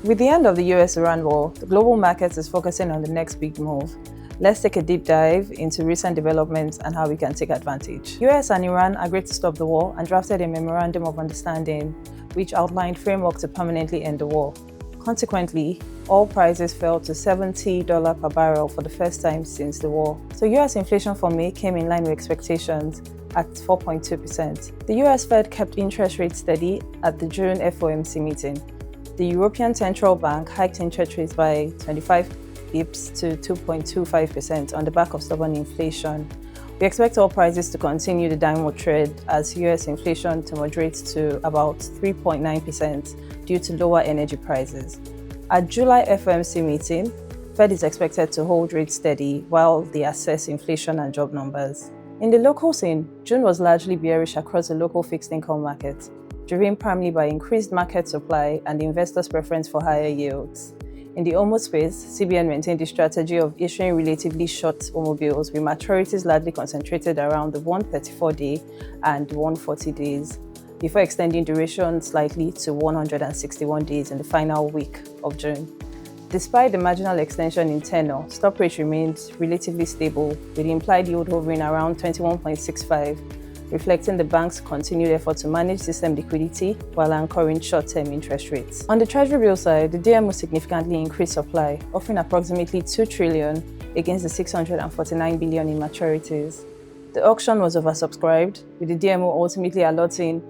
With the end of the US-Iran war, the global market is focusing on the next big move. Let's take a deep dive into recent developments and how we can take advantage. US and Iran agreed to stop the war and drafted a Memorandum of Understanding, which outlined framework to permanently end the war. Consequently, oil prices fell to $70 per barrel for the first time since the war. So US inflation for May came in line with expectations at 4.2%. The US Fed kept interest rates steady at the June FOMC meeting. The European Central Bank hiked interest rates by 25 bips to 2.25% on the back of stubborn inflation. We expect oil prices to continue the downward trend as US inflation to moderate to about 3.9% due to lower energy prices. At July FOMC meeting, Fed is expected to hold rates steady while they assess inflation and job numbers. In the local scene, June was largely bearish across the local fixed income market, driven primarily by increased market supply and investors' preference for higher yields. In the OMO space, CBN maintained the strategy of issuing relatively short OMO bills with maturities largely concentrated around the 134-day and 140 days, before extending duration slightly to 161 days in the final week of June. Despite the marginal extension in tenor, stop rate remained relatively stable, with the implied yield hovering around 21.65, reflecting the bank's continued effort to manage system liquidity while anchoring short-term interest rates. On the Treasury Bill side, the DMO significantly increased supply, offering approximately $2 trillion against the $649 billion in maturities. The auction was oversubscribed, with the DMO ultimately allotting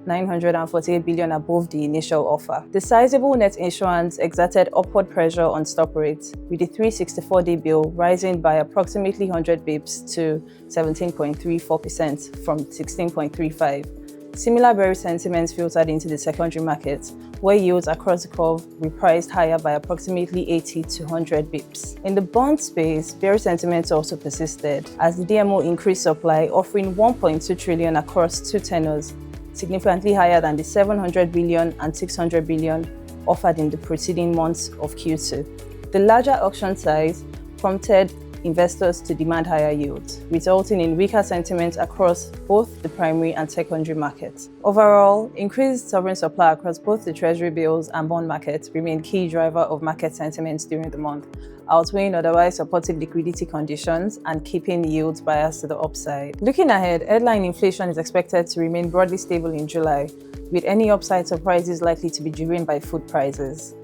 $948 billion above the initial offer. The sizable net issuance exerted upward pressure on stop rates, with the 364-day bill rising by approximately 100 bips to 17.34% from 16.35. Similar bearish sentiments filtered into the secondary market, where yields across the curve repriced higher by approximately 80 to 100 bips. In the bond space, bearish sentiments also persisted, as the DMO increased supply, offering $1.2 trillion across two tenors, significantly higher than the $700 billion and $600 billion offered in the preceding months of Q2. The larger auction size prompted investors to demand higher yields, resulting in weaker sentiment across both the primary and secondary markets. Overall, increased sovereign supply across both the Treasury bills and bond markets remained key driver of market sentiments during the month, outweighing otherwise supportive liquidity conditions and keeping yields biased to the upside. Looking ahead, headline inflation is expected to remain broadly stable in July, with any upside surprises likely to be driven by food prices.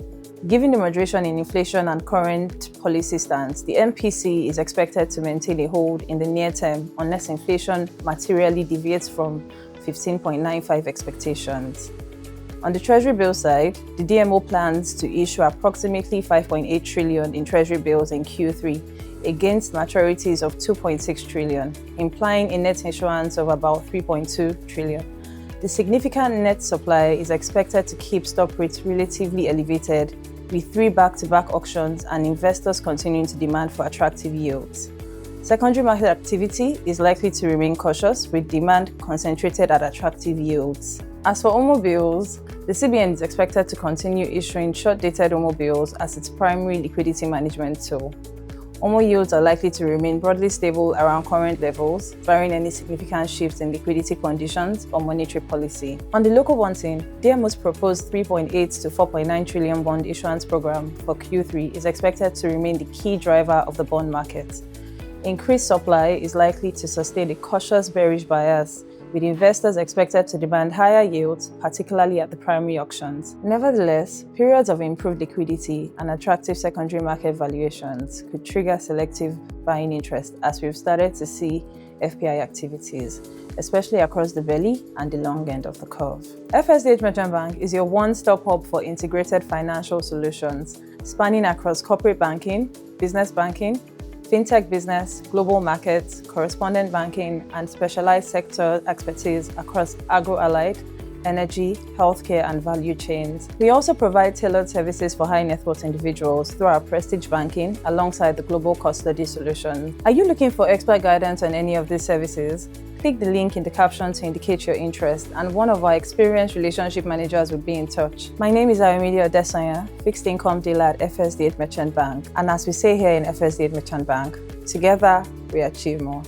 Given the moderation in inflation and current policy stance, the MPC is expected to maintain a hold in the near term unless inflation materially deviates from 15.95 expectations. On the Treasury bill side, the DMO plans to issue approximately $5.8 trillion in Treasury bills in Q3 against maturities of $2.6 trillion, implying a net issuance of about $3.2 trillion. The significant net supply is expected to keep stop rates relatively elevated, with 3 back-to-back auctions and investors continuing to demand for attractive yields. Secondary market activity is likely to remain cautious, with demand concentrated at attractive yields. As for OMO bills, the CBN is expected to continue issuing short-dated OMO bills as its primary liquidity management tool. OMO yields are likely to remain broadly stable around current levels, barring any significant shifts in liquidity conditions or monetary policy. On the local bond scene, DMO's proposed 3.8 to 4.9 trillion bond issuance program for Q3 is expected to remain the key driver of the bond market. Increased supply is likely to sustain a cautious bearish bias, with investors expected to demand higher yields, particularly at the primary auctions. Nevertheless, periods of improved liquidity and attractive secondary market valuations could trigger selective buying interest, as we've started to see FPI activities, especially across the belly and the long end of the curve. FSDH Merchant Bank is your one-stop hub for integrated financial solutions, spanning across corporate banking, business banking, fintech business, global markets, correspondent banking, and specialized sector expertise across agro-allied, energy, healthcare, and value chains. We also provide tailored services for high-net-worth individuals through our Prestige Banking alongside the Global Custody solution. Are you looking for expert guidance on any of these services? Click the link in the caption to indicate your interest, and one of our experienced relationship managers will be in touch. My name is Ayomide Odesanya, fixed income dealer at FSDH Merchant Bank, and as we say here in FSDH Merchant Bank, together we achieve more.